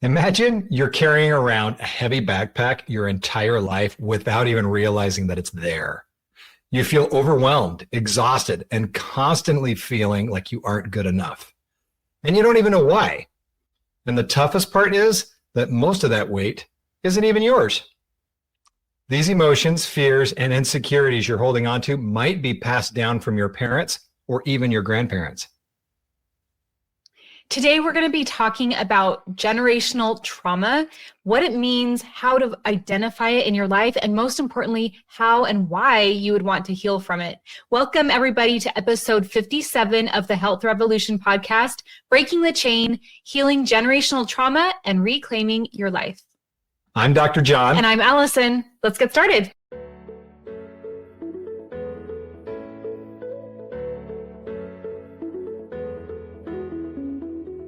Imagine you're carrying around a heavy backpack your entire life without even realizing that it's there. You feel overwhelmed, exhausted, and constantly feeling like you aren't good enough. And you don't even know why. And the toughest part is that most of that weight isn't even yours. These emotions, fears, and insecurities you're holding on to might be passed down from your parents or even your grandparents. Today, we're going to be talking about generational trauma, what it means, how to identify it in your life, and most importantly, how and why you would want to heal from it. Welcome, everybody, to episode 57 of the Health Revolution podcast, Breaking the Chain, Healing Generational Trauma, and Reclaiming Your Life. I'm Dr. Jon. And I'm Alyson. Let's get started.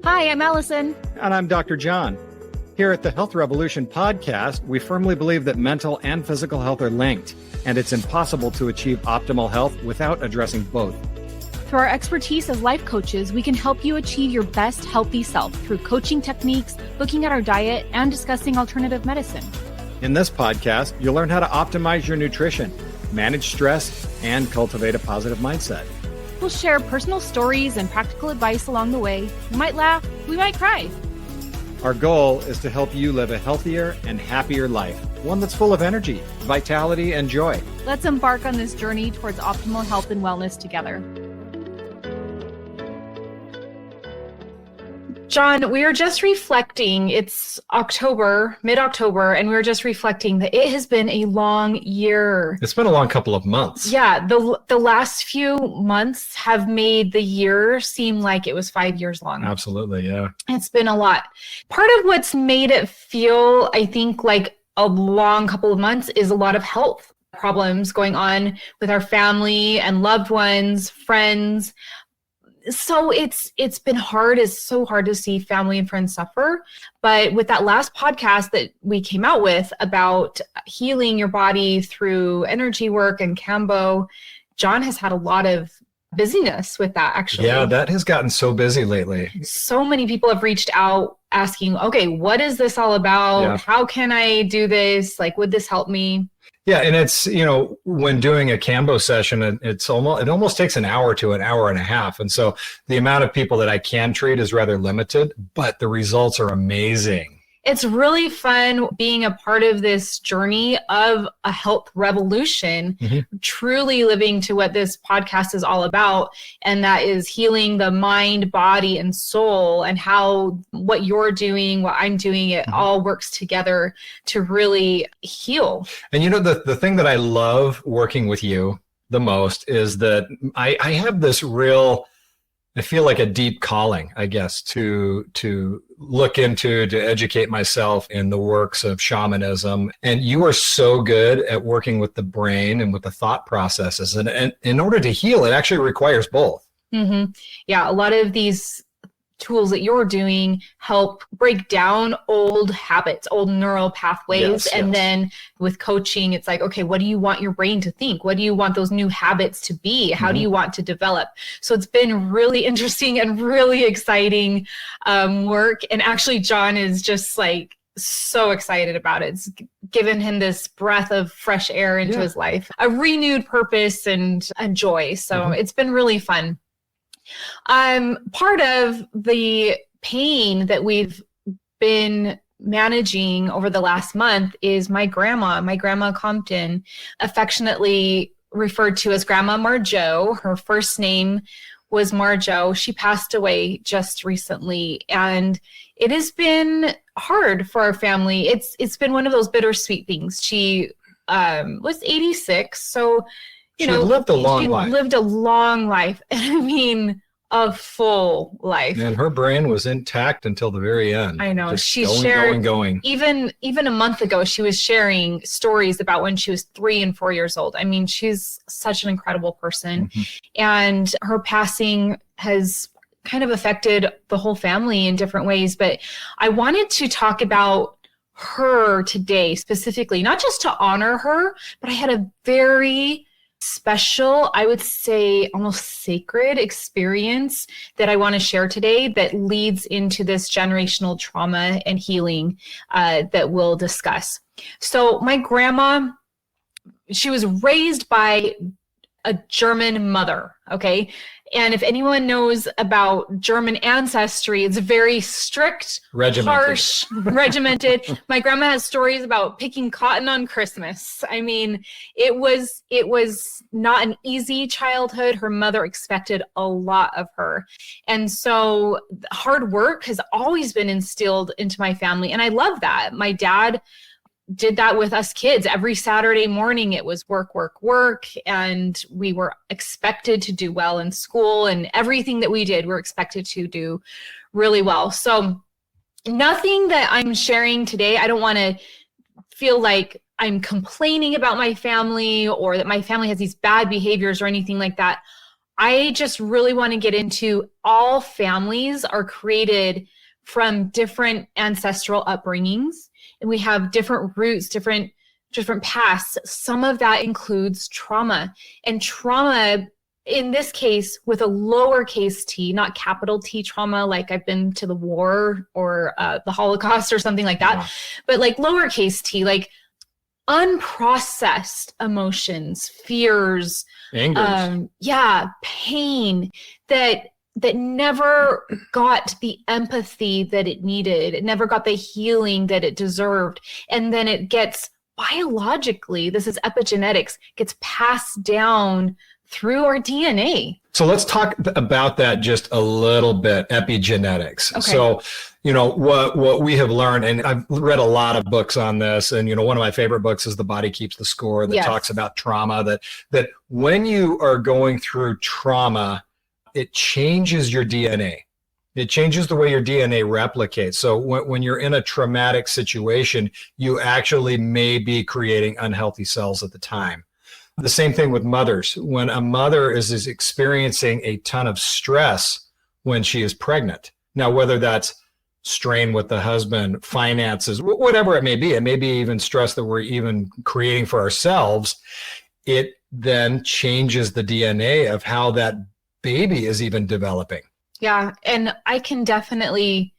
Hi, I'm Alyson. And I'm Dr. Jon. Here at the Health Revolution podcast, we firmly believe that mental and physical health are linked, and it's impossible to achieve optimal health without addressing both. Through our expertise as life coaches, we can help you achieve your best healthy self through coaching techniques, looking at our diet, and discussing alternative medicine. In this podcast, you'll learn how to optimize your nutrition, manage stress, and cultivate a positive mindset. We'll share personal stories and practical advice along the way. We might laugh, we might cry. Our goal is to help you live a healthier and happier life, one that's full of energy, vitality, and joy. Let's embark on this journey towards optimal health and wellness together. Jon, we are just reflecting, it's October, mid-October, and we were just reflecting that it has been a long year. It's been a long couple of months. Yeah, the last few months have made the year seem like it was 5 years long. Absolutely, yeah. It's been a lot. Part of what's made it feel, I think, like a long couple of months is a lot of health problems going on with our family and loved ones, friends. So it's been hard. It's so hard to see family and friends suffer. But with that last podcast that we came out with about healing your body through energy work and Kambo, Jon has had a lot of busyness with that, actually. Yeah, that has gotten so busy lately. So many people have reached out asking, okay, what is this all about? Yeah. How can I do this? Like, would this help me? Yeah, and it's, when doing a Kambo session, it almost takes an hour to an hour and a half. And so the amount of people that I can treat is rather limited, but the results are amazing. It's really fun being a part of this journey of a health revolution, truly living to what this podcast is all about. And that is healing the mind, body, and soul, and how what you're doing, what I'm doing, it all works together to really heal. And the thing that I love working with you the most is that I have this I feel like a deep calling, I guess, to look into, to educate myself in the works of shamanism. And you are so good at working with the brain and with the thought processes. And in order to heal, it actually requires both. Mm-hmm. Yeah, a lot of these tools that you're doing help break down old habits, old neural pathways. And then with coaching, it's like, okay, what do you want your brain to think? What do you want those new habits to be? How do you want to develop? So it's been really interesting and really exciting work. And actually, Jon is just like so excited about it. It's given him this breath of fresh air into his life, a renewed purpose and joy. So it's been really fun. Part of the pain that we've been managing over the last month is my grandma Compton, affectionately referred to as Grandma Marjo. Her first name was Marjo. She passed away just recently, and it has been hard for our family. It's been one of those bittersweet things. She was 86, so she lived a long life. And I mean, a full life. And her brain was intact until the very end. I know. Just She going, shared, going. Even a month ago, she was sharing stories about when she was 3 and 4 years old. I mean, she's such an incredible person. And her passing has kind of affected the whole family in different ways. But I wanted to talk about her today specifically, not just to honor her, but I had a very special, I would say almost sacred experience that I want to share today that leads into this generational trauma and healing that we'll discuss. So my grandma, she was raised by a German mother, okay? And if anyone knows about German ancestry, it's very strict, harsh, regimented. My grandma has stories about picking cotton on Christmas. I mean, it was not an easy childhood. Her mother expected a lot of her. And so hard work has always been instilled into my family. And I love that. My dad did that with us kids. Every Saturday morning, it was work, work, work. And we were expected to do well in school, and everything that we did, we're expected to do really well. So nothing that I'm sharing today, I don't want to feel like I'm complaining about my family or that my family has these bad behaviors or anything like that. I just really want to get into all families are created from different ancestral upbringings. And we have different roots, different pasts. Some of that includes trauma. And trauma, in this case, with a lowercase t, not capital T trauma, like I've been to the war or the Holocaust or something like that, but like lowercase t, like unprocessed emotions, fears, anger, pain that never got the empathy that it needed. It never got the healing that it deserved. And then it gets biologically, this is epigenetics, gets passed down through our DNA. So let's talk about that just a little bit, epigenetics. Okay. So, what we have learned, and I've read a lot of books on this, and, one of my favorite books is The Body Keeps the Score, that talks about trauma, that when you are going through trauma, it changes your DNA. It changes the way your DNA replicates. So when you're in a traumatic situation, you actually may be creating unhealthy cells at the time. The same thing with mothers. When a mother is experiencing a ton of stress when she is pregnant, now whether that's strain with the husband, finances, whatever it may be even stress that we're even creating for ourselves, it then changes the DNA of how that baby is even developing. Yeah. And I can definitely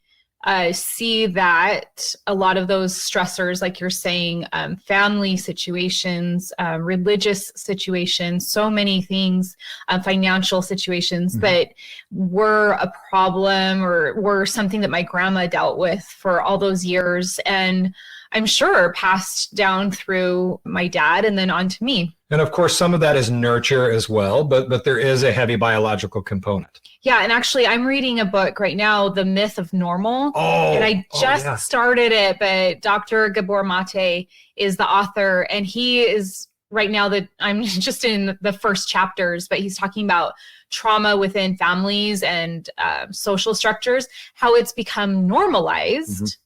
see that a lot of those stressors, like you're saying, family situations, religious situations, so many things, financial situations that were a problem or were something that my grandma dealt with for all those years. And I'm sure passed down through my dad and then on to me. And of course, some of that is nurture as well, but there is a heavy biological component. Yeah. And actually, I'm reading a book right now, The Myth of Normal. And I just started it, but Dr. Gabor Mate is the author. And he is right now that I'm just in the first chapters, but he's talking about trauma within families and social structures, how it's become normalized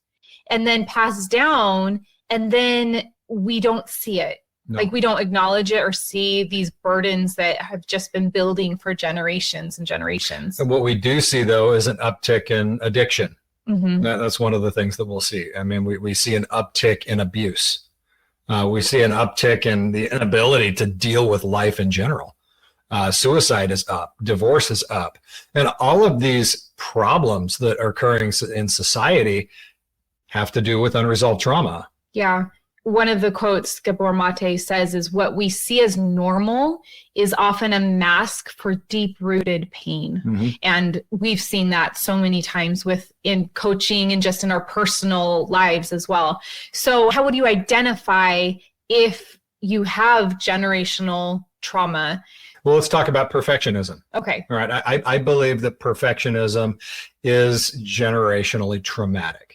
and then passed down. And then we don't see it. No. Like we don't acknowledge it or see these burdens that have just been building for generations and generations. And what we do see, though, is an uptick in addiction. That's one of the things that we'll see. I mean, we see an uptick in abuse. We see an uptick in the inability to deal with life in general. Suicide is up. Divorce is up. And all of these problems that are occurring in society have to do with unresolved trauma. Yeah. One of the quotes Gabor Mate says is, what we see as normal is often a mask for deep-rooted pain. And we've seen that so many times in coaching and just in our personal lives as well. So how would you identify if you have generational trauma? Well, let's talk about perfectionism. Okay. All right. I believe that perfectionism is generationally traumatic.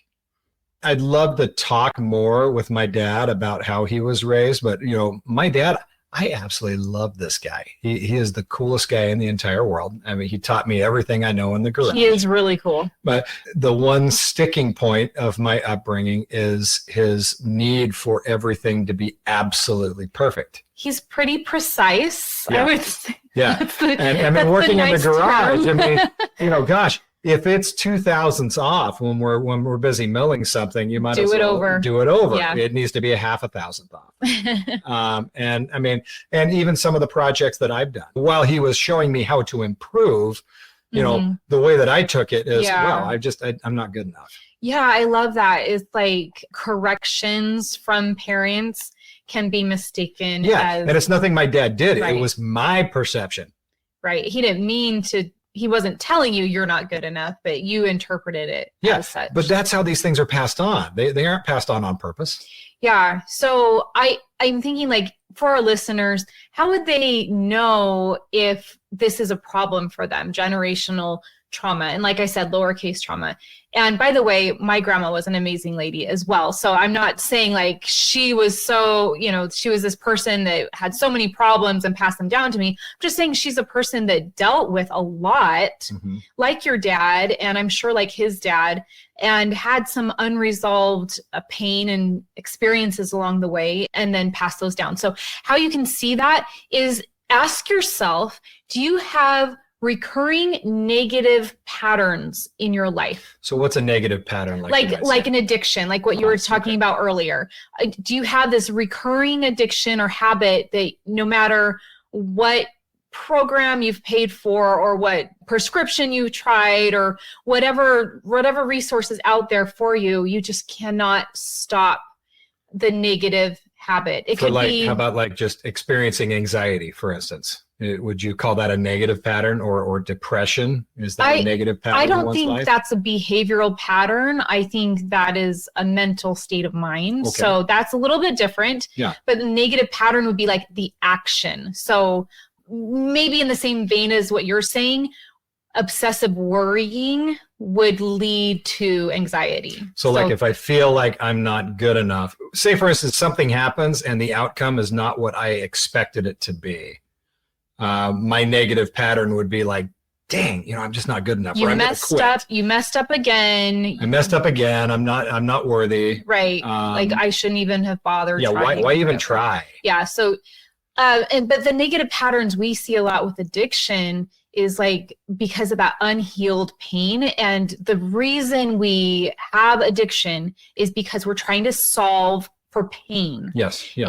I'd love to talk more with my dad about how he was raised, but my dad, I absolutely love this guy. He is the coolest guy in the entire world. I mean, he taught me everything I know in the garage. He is really cool. But the one sticking point of my upbringing is his need for everything to be absolutely perfect. He's pretty precise, I would say. Yeah. And I mean, working in the garage, I mean, gosh, if it's 2 thousandths off when we're busy milling something, you might Do as it well over. do it over. Yeah. It needs to be a half a thousandth off. And I mean, and even some of the projects that I've done, while he was showing me how to improve, you know, the way that I took it is, well, I'm not good enough. Yeah, I love that. It's like corrections from parents can be mistaken as, and it's nothing my dad did. Right. It was my perception. Right. He didn't mean to, he wasn't telling you you're not good enough, but you interpreted it as such. But that's how these things are passed on. They aren't passed on purpose. Yeah. So I'm thinking, like, for our listeners, how would they know if this is a problem for them, generational trauma? And like I said, lowercase trauma. And by the way, my grandma was an amazing lady as well. So I'm not saying like she was so, you know, she was this person that had so many problems and passed them down to me. I'm just saying she's a person that dealt with a lot, like your dad, and I'm sure like his dad, and had some unresolved pain and experiences along the way, and then passed those down. So how you can see that is ask yourself, do you have recurring negative patterns in your life? So what's a negative pattern? Like an addiction, like what you were talking about earlier. Do you have this recurring addiction or habit that no matter what program you've paid for or what prescription you've tried or whatever resources out there for you, you just cannot stop the negative habit? It could be, how about like just experiencing anxiety, for instance? Would you call that a negative pattern, or depression? Is that a negative pattern? I don't think that's a behavioral pattern. I think that is a mental state of mind. Okay. So that's a little bit different. Yeah. But the negative pattern would be like the action. So maybe in the same vein as what you're saying, obsessive worrying would lead to anxiety. So like if I feel like I'm not good enough, say for instance, something happens and the outcome is not what I expected it to be. My negative pattern would be like, dang, you know, I'm just not good enough. You messed up. You messed up again. I messed up again. I'm not worthy. Right. Like I shouldn't even have bothered. Yeah. Why even try? Yeah. So, but the negative patterns we see a lot with addiction is like because of that unhealed pain. And the reason we have addiction is because we're trying to solve for pain. Yes. Yeah.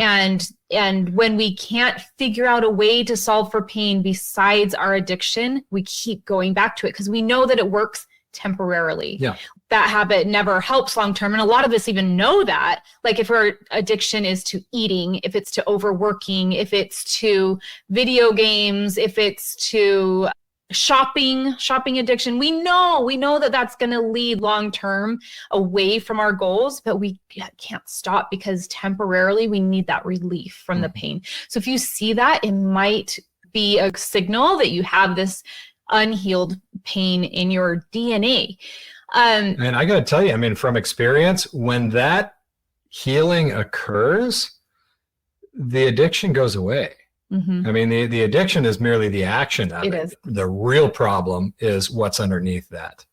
And when we can't figure out a way to solve for pain besides our addiction, we keep going back to it because we know that it works temporarily. Yeah. That habit never helps long term. And a lot of us even know that. Like if our addiction is to eating, if it's to overworking, if it's to video games, if it's to shopping addiction, we know that that's going to lead long term away from our goals, but we can't stop because temporarily we need that relief from the pain. So if you see that, it might be a signal that you have this unhealed pain in your DNA. And I got to tell you, I mean, from experience, when that healing occurs, the addiction goes away. I mean, the addiction is merely the action of it. It is. The real problem is what's underneath that.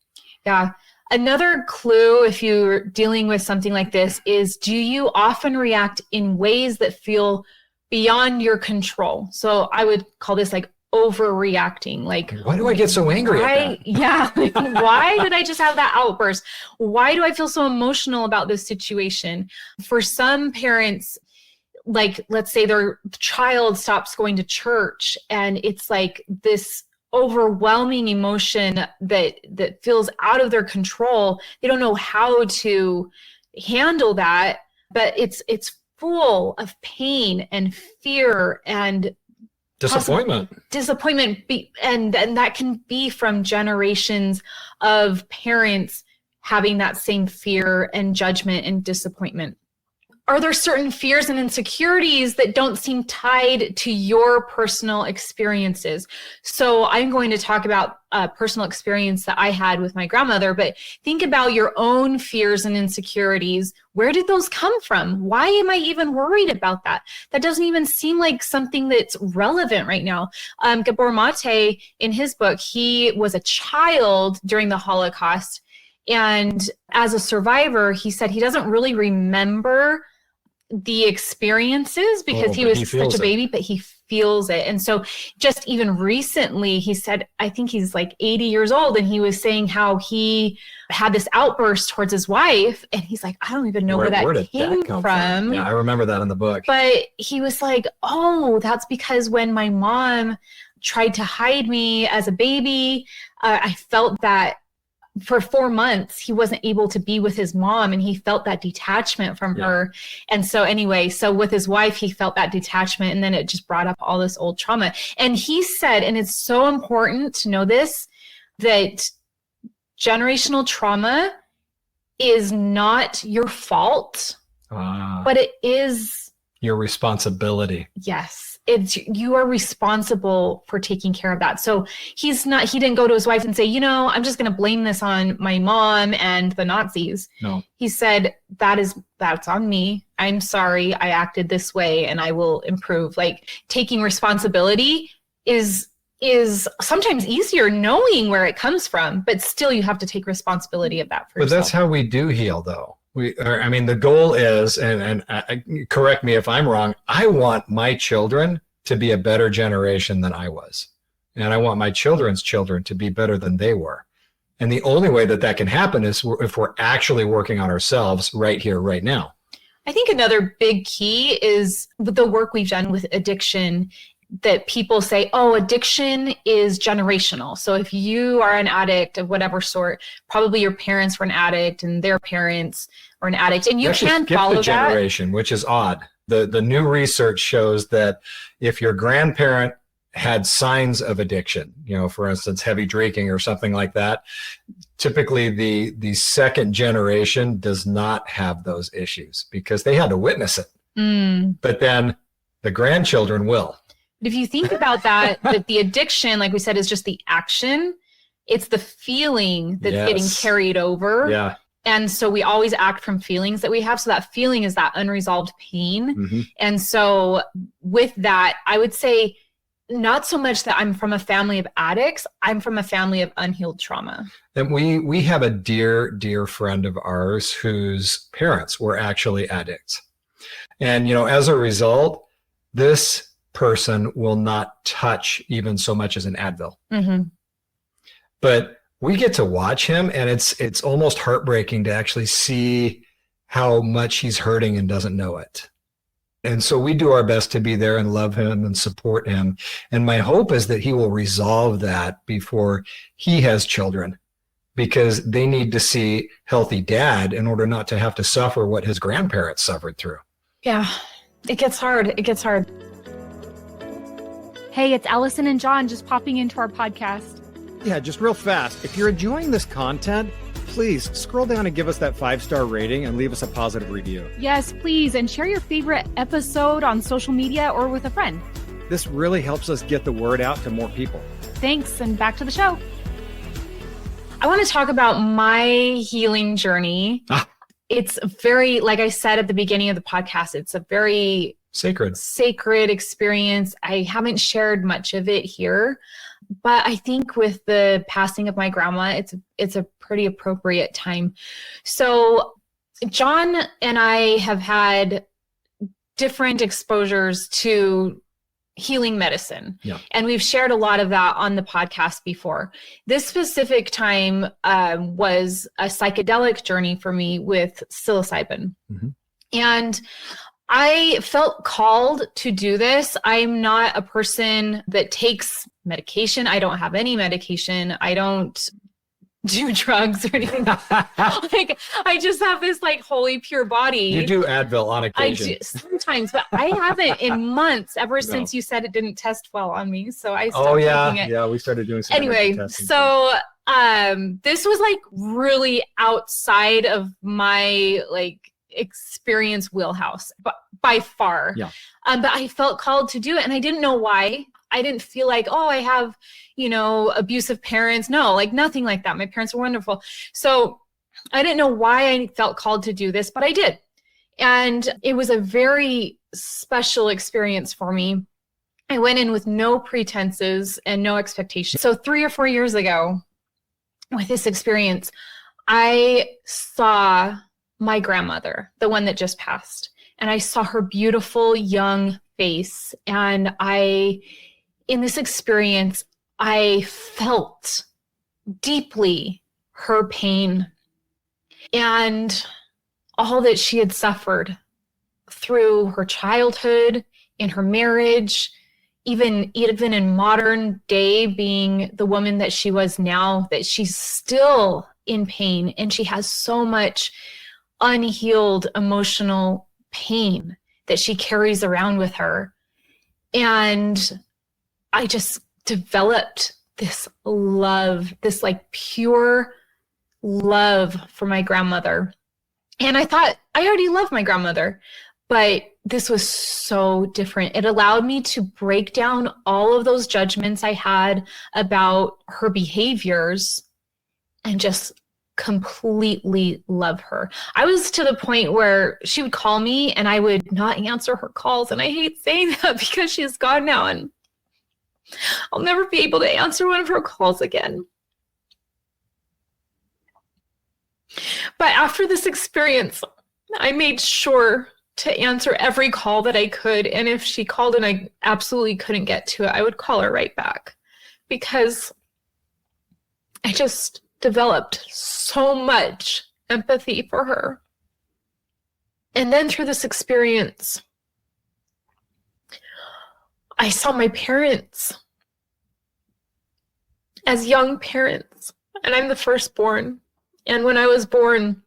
Yeah. Another clue, if you're dealing with something like this, is do you often react in ways that feel beyond your control? So I would call this like overreacting. Like, why do I get so angry at that? Yeah. Why did I just have that outburst? Why do I feel so emotional about this situation? For some parents, like, let's say their child stops going to church and it's like this overwhelming emotion that feels out of their control. They don't know how to handle that, but it's full of pain and fear and disappointment. And that can be from generations of parents having that same fear and judgment and disappointment. Are there certain fears and insecurities that don't seem tied to your personal experiences? So I'm going to talk about a personal experience that I had with my grandmother, but think about your own fears and insecurities. Where did those come from? Why am I even worried about that? That doesn't even seem like something that's relevant right now. Gabor Mate, in his book, he was a child during the Holocaust. And as a survivor, he said he doesn't really remember the experiences because he was such a baby, but he feels it. And so just even recently, he said, I think he's like 80 years old, and he was saying how he had this outburst towards his wife, and he's like, I don't even know where that came from. Yeah, I remember that in the book. But he was like, oh, that's because when my mom tried to hide me as a baby, I felt that for 4 months, he wasn't able to be with his mom, and he felt that detachment from her. And so anyway, so with his wife, he felt that detachment, and then it just brought up all this old trauma. And he said, and it's so important to know this, that generational trauma is not your fault, but it is your responsibility. Yes. You are responsible for taking care of that. So he didn't go to his wife and say, I'm just going to blame this on my mom and the Nazis. No. He said, that's on me. I'm sorry I acted this way, and I will improve. Like, taking responsibility is sometimes easier knowing where it comes from, but still you have to take responsibility of that for yourself. But that's how we do heal, though. The goal is, and correct me if I'm wrong, I want my children to be a better generation than I was. And I want my children's children to be better than they were. And the only way that can happen is if we're actually working on ourselves right here, right now. I think another big key is the work we've done with addiction, that people say, oh, addiction is generational. So if you are an addict of whatever sort, probably your parents were an addict and their parents were an addict. And you can follow the generation, which is odd. The new research shows that if your grandparent had signs of addiction, for instance, heavy drinking or something like that, typically the second generation does not have those issues because they had to witness it. But then the grandchildren will. If you think about that the addiction, like we said, is just the action. It's the feeling that's getting carried over. Yeah. And so we always act from feelings that we have. So that feeling is that unresolved pain. Mm-hmm. And so with that, I would say not so much that I'm from a family of addicts. I'm from a family of unhealed trauma. And we have a dear, dear friend of ours whose parents were actually addicts. And, as a result, this person will not touch even so much as an Advil. Mm-hmm. But we get to watch him, and it's almost heartbreaking to actually see how much he's hurting and doesn't know it. And so we do our best to be there and love him and support him. And my hope is that he will resolve that before he has children, because they need to see healthy dad in order not to have to suffer what his grandparents suffered through. Yeah, it gets hard. It gets hard. Hey, it's Alyson and Jon just popping into our podcast. Yeah, just real fast. If you're enjoying this content, please scroll down and give us that 5-star rating and leave us a positive review. Yes, please. And share your favorite episode on social media or with a friend. This really helps us get the word out to more people. Thanks. And back to the show. I want to talk about my healing journey. It's very, like I said at the beginning of the podcast, it's a very sacred experience. I haven't shared much of it here, but I think with the passing of my grandma, it's a pretty appropriate time. So Jon and I have had different exposures to healing medicine. Yeah. And we've shared a lot of that on the podcast before. This specific time was a psychedelic journey for me with psilocybin. Mm-hmm. And I felt called to do this. I'm not a person that takes medication. I don't have any medication. I don't do drugs or anything. Like, I just have this holy pure body. You do Advil on occasion. I do sometimes, but I haven't in months ever since you said it didn't test well on me. So I stopped taking it. Yeah, we started doing some anyway. testing. So this was really outside of my experience wheelhouse, but by far. Yeah. But I felt called to do it, and I didn't know why. I didn't feel like, I have, abusive parents. No, nothing like that. My parents were wonderful. So I didn't know why I felt called to do this, but I did. And it was a very special experience for me. I went in with no pretenses and no expectations. So 3 or 4 years ago, with this experience, I saw my grandmother, the one that just passed. And I saw her beautiful young face. And in this experience, I felt deeply her pain and all that she had suffered through her childhood, in her marriage, even in modern day, being the woman that she was now, that she's still in pain and she has so much unhealed emotional pain that she carries around with her. And I just developed this love, this like pure love for my grandmother. And I thought I already loved my grandmother, but this was so different. It allowed me to break down all of those judgments I had about her behaviors and just completely love her. I was to the point where she would call me and I would not answer her calls. And I hate saying that because she's gone now and I'll never be able to answer one of her calls again. But after this experience, I made sure to answer every call that I could. And if she called and I absolutely couldn't get to it, I would call her right back because I just developed so much empathy for her. And then through this experience, I saw my parents as young parents, and I'm the firstborn. And when I was born,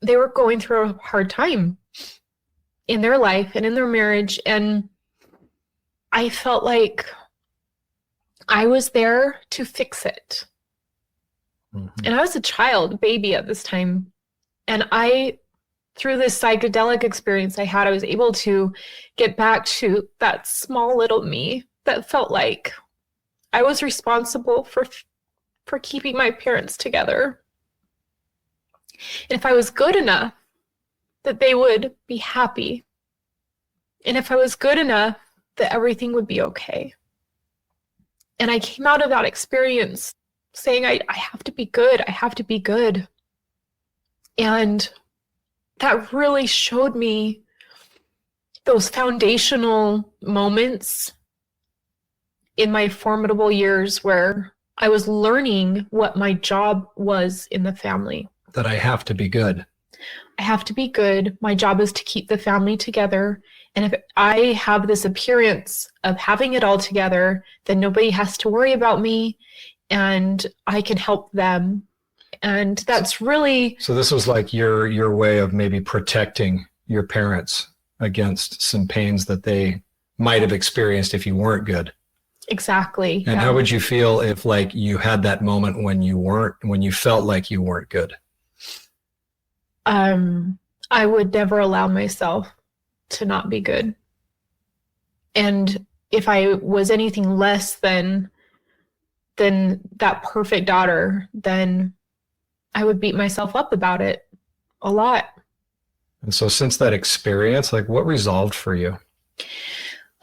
they were going through a hard time in their life and in their marriage. And I felt like I was there to fix it. Mm-hmm. And I was a child, baby at this time. And through this psychedelic experience I was able to get back to that small little me that felt like I was responsible for keeping my parents together. And if I was good enough, that they would be happy. And if I was good enough, that everything would be okay. And I came out of that experience saying, I have to be good. I have to be good. And that really showed me those foundational moments in my formidable years where I was learning what my job was in the family. That I have to be good. I have to be good. My job is to keep the family together. And if I have this appearance of having it all together, then nobody has to worry about me and I can help them. And that's really... So this was like your way of maybe protecting your parents against some pains that they might have experienced if you weren't good. Exactly. And how would you feel if like you had that moment when you felt like you weren't good? I would never allow myself to not be good. And if I was anything less than that perfect daughter, then I would beat myself up about it a lot. And so since that experience, like what resolved for you?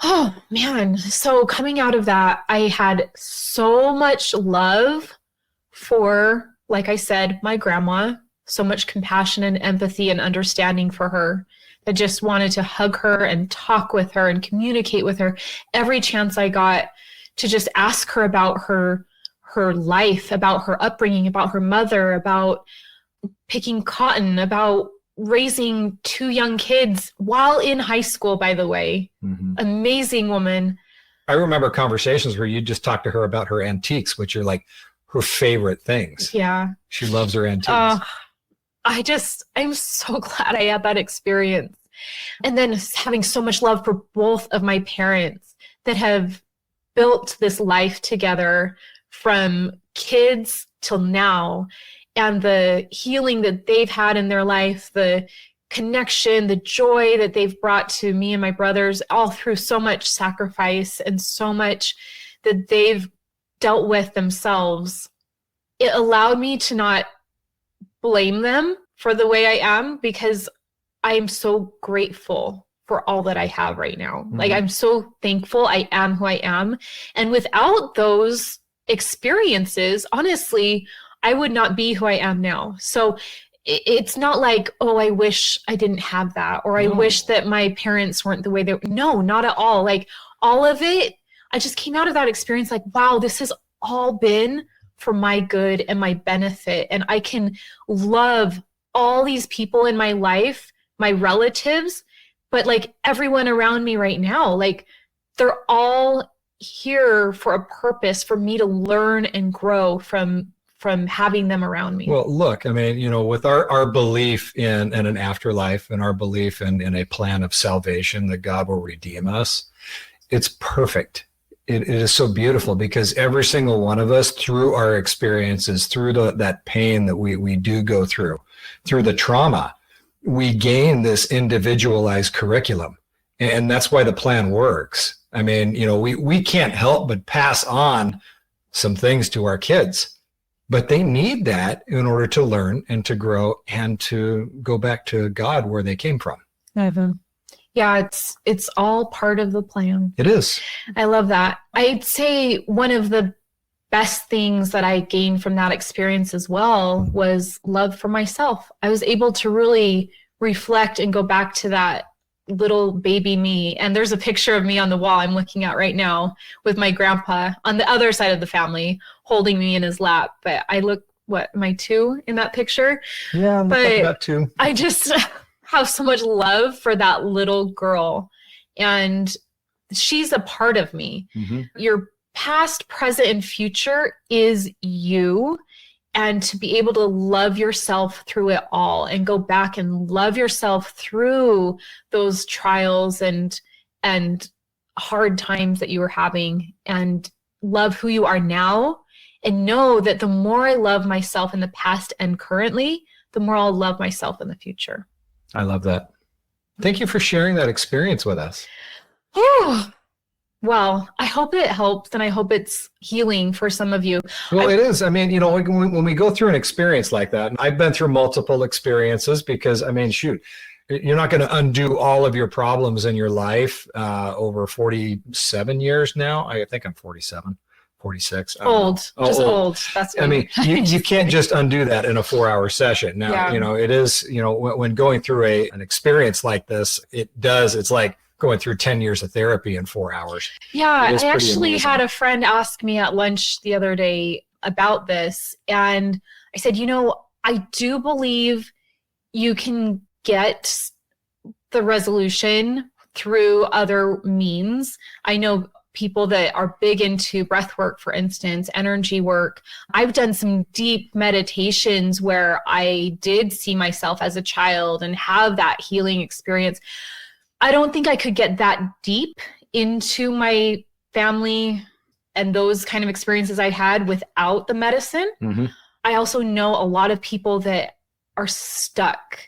Oh, man. So coming out of that, I had so much love for, like I said, my grandma, so much compassion and empathy and understanding for her. I just wanted to hug her and talk with her and communicate with her every chance I got to just ask her about her life, about her upbringing, about her mother, about picking cotton, about raising 2 young kids while in high school, by the way. Mm-hmm. Amazing woman. I remember conversations where you just talk to her about her antiques, which are like her favorite things. Yeah. She loves her antiques. I'm so glad I had that experience. And then having so much love for both of my parents that have built this life together from kids till now, and the healing that they've had in their life, the connection, the joy that they've brought to me and my brothers, all through so much sacrifice and so much that they've dealt with themselves. It allowed me to not blame them for the way I am, because I'm so grateful for all that I have right now. Mm-hmm. Like, I'm so thankful I am who I am. And without those experiences, honestly, I would not be who I am now. So it's not like, oh, I wish I didn't have that, or I wish that my parents weren't the way they were. No, not at all. Like all of it, I just came out of that experience like, wow, this has all been for my good and my benefit. And I can love all these people in my life, my relatives, but like everyone around me right now, like they're all here for a purpose, for me to learn and grow from having them around me. Well, look, I mean, you know, with our belief in an afterlife and our belief in a plan of salvation that God will redeem us, it's perfect. It is so beautiful because every single one of us, through our experiences, through that pain that we do go through the trauma, we gain this individualized curriculum. And that's why the plan works. I mean, you know, we can't help but pass on some things to our kids. But they need that in order to learn and to grow and to go back to God where they came from. Yeah, it's all part of the plan. It is. I love that. I'd say one of the best things that I gained from that experience as well was love for myself. I was able to really reflect and go back to that little baby me. And there's a picture of me on the wall I'm looking at right now with my grandpa on the other side of the family holding me in his lap. But I look, what, am I 2 in that picture? Yeah, I'm but about 2. I just have so much love for that little girl. And she's a part of me. Mm-hmm. Your past, present, and future is you. And to be able to love yourself through it all and go back and love yourself through those trials and hard times that you were having, and love who you are now, and know that the more I love myself in the past and currently, the more I'll love myself in the future. I love that. Thank you for sharing that experience with us. Oh, well, I hope it helps, and I hope it's healing for some of you. Well, it is. I mean, you know, when we go through an experience like that, and I've been through multiple experiences because, I mean, shoot, you're not going to undo all of your problems in your life over 47 years now. I think I'm 47, 46. Old. That's I mean, you can't just undo that in a 4-hour session. Now, you know, it is, you know, when going through an experience like this, it's like going through 10 years of therapy in 4 hours. Yeah, I actually had a friend ask me at lunch the other day about this. And I said, you know, I do believe you can get the resolution through other means. I know people that are big into breath work, for instance, energy work. I've done some deep meditations where I did see myself as a child and have that healing experience. I don't think I could get that deep into my family and those kind of experiences I had without the medicine. Mm-hmm. I also know a lot of people that are stuck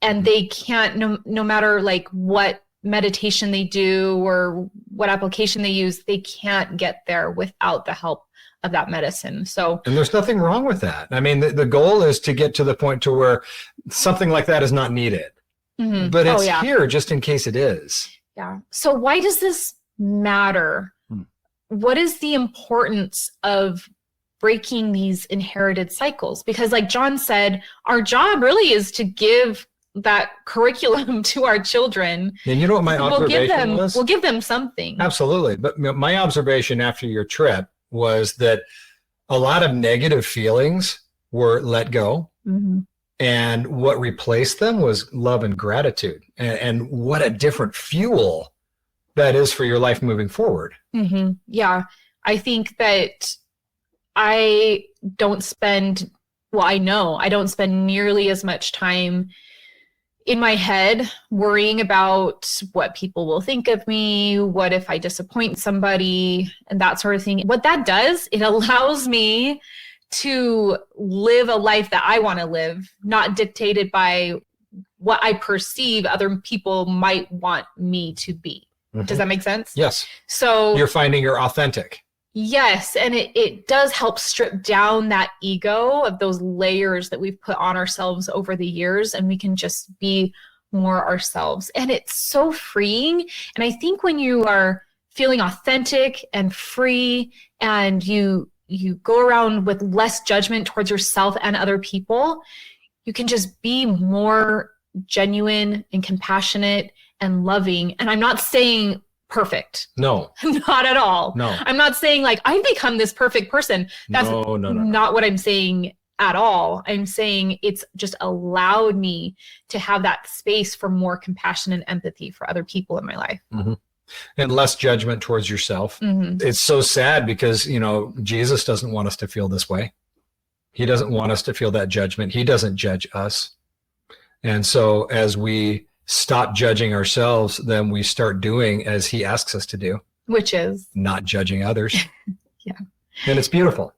and they can't, no matter like what meditation they do or what application they use, they can't get there without the help of that medicine. So, and there's nothing wrong with that. I mean, the goal is to get to the point to where something like that is not needed. Mm-hmm. But it's here just in case it is. Yeah. So why does this matter? What is the importance of breaking these inherited cycles? Because like Jon said, our job really is to give that curriculum to our children. And you know what my observation was? We'll give them something. Absolutely. But my observation after your trip was that a lot of negative feelings were let go. Mm-hmm. And what replaced them was love and gratitude. And what a different fuel that is for your life moving forward. Mm-hmm. Yeah. I think that I don't spend nearly as much time in my head worrying about what people will think of me, what if I disappoint somebody, and that sort of thing. What that does, it allows me to live a life that I want to live, not dictated by what I perceive other people might want me to be. Mm-hmm. Does that make sense? Yes. So you're finding you're authentic. Yes. And it does help strip down that ego of those layers that we've put on ourselves over the years, and we can just be more ourselves. And it's so freeing. And I think when you are feeling authentic and free, and you go around with less judgment towards yourself and other people, you can just be more genuine and compassionate and loving. And I'm not saying perfect. No. Not at all. No. I'm not saying like I've become this perfect person. That's No. not what I'm saying at all. I'm saying it's just allowed me to have that space for more compassion and empathy for other people in my life. Mm-hmm. And less judgment towards yourself. Mm-hmm. It's so sad because, Jesus doesn't want us to feel this way. He doesn't want us to feel that judgment. He doesn't judge us. And so as we stop judging ourselves, then we start doing as he asks us to do. Which is? Not judging others. Yeah. And it's beautiful.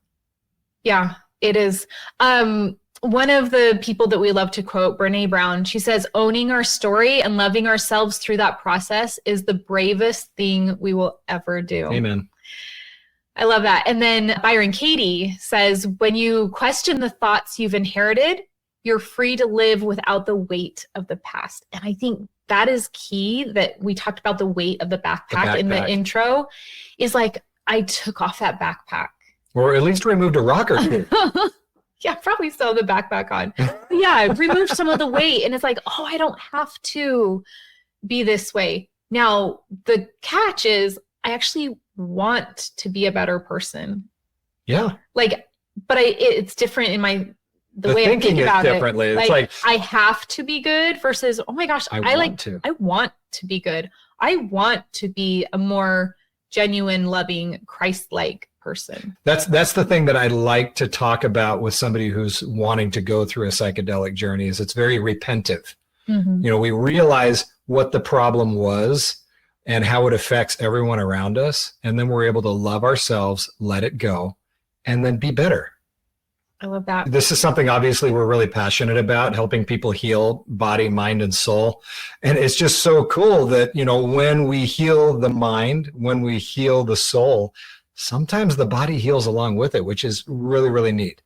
Yeah, it is. One of the people that we love to quote, Brene Brown, she says, owning our story and loving ourselves through that process is the bravest thing we will ever do. Amen. I love that. And then Byron Katie says, when you question the thoughts you've inherited, you're free to live without the weight of the past. And I think that is key, that we talked about the weight of the backpack in the intro, is like, I took off that backpack. Or at least removed a rock or two. Yeah, probably still have the backpack on. Yeah, removed some of the weight. And it's like, oh, I don't have to be this way. Now, the catch is I actually want to be a better person. Yeah. Like, but it's different in the way I think about differently. It. It's like I have to be good versus, oh my gosh, I want to be good. I want to be a more genuine, loving, Christ-like person. That's the thing that I like to talk about with somebody who's wanting to go through a psychedelic journey, is it's very repentive. Mm-hmm. We realize what the problem was and how it affects everyone around us. And then we're able to love ourselves, let it go, and then be better. I love that. This is something obviously we're really passionate about, helping people heal body, mind, and soul. And it's just so cool that, when we heal the mind, when we heal the soul, sometimes the body heals along with it, which is really, really neat.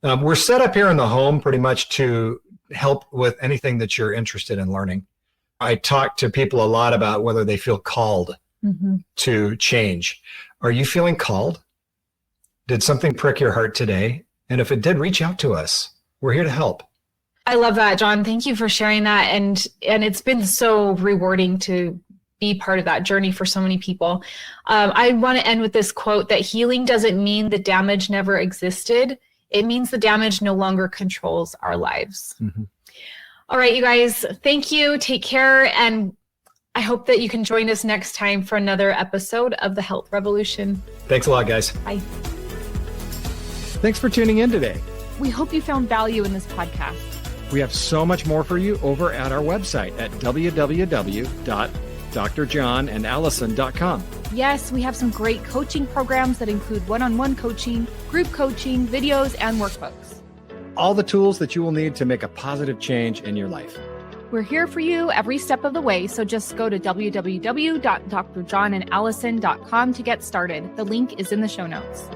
We're set up here in the home pretty much to help with anything that you're interested in learning. I talk to people a lot about whether they feel called to change. Are you feeling called? Did something prick your heart today? And if it did, reach out to us. We're here to help. I love that, Jon. Thank you for sharing that. And it's been so rewarding to be part of that journey for so many people. I want to end with this quote, that healing doesn't mean the damage never existed. It means the damage no longer controls our lives. Mm-hmm. All right, you guys, thank you. Take care. And I hope that you can join us next time for another episode of The Health Revolution. Thanks a lot, guys. Bye. Thanks for tuning in today. We hope you found value in this podcast. We have so much more for you over at our website at www.drjohnandalyson.com. Yes, we have some great coaching programs that include one-on-one coaching, group coaching, videos, and workbooks. All the tools that you will need to make a positive change in your life. We're here for you every step of the way, so just go to www.drjohnandalyson.com to get started. The link is in the show notes.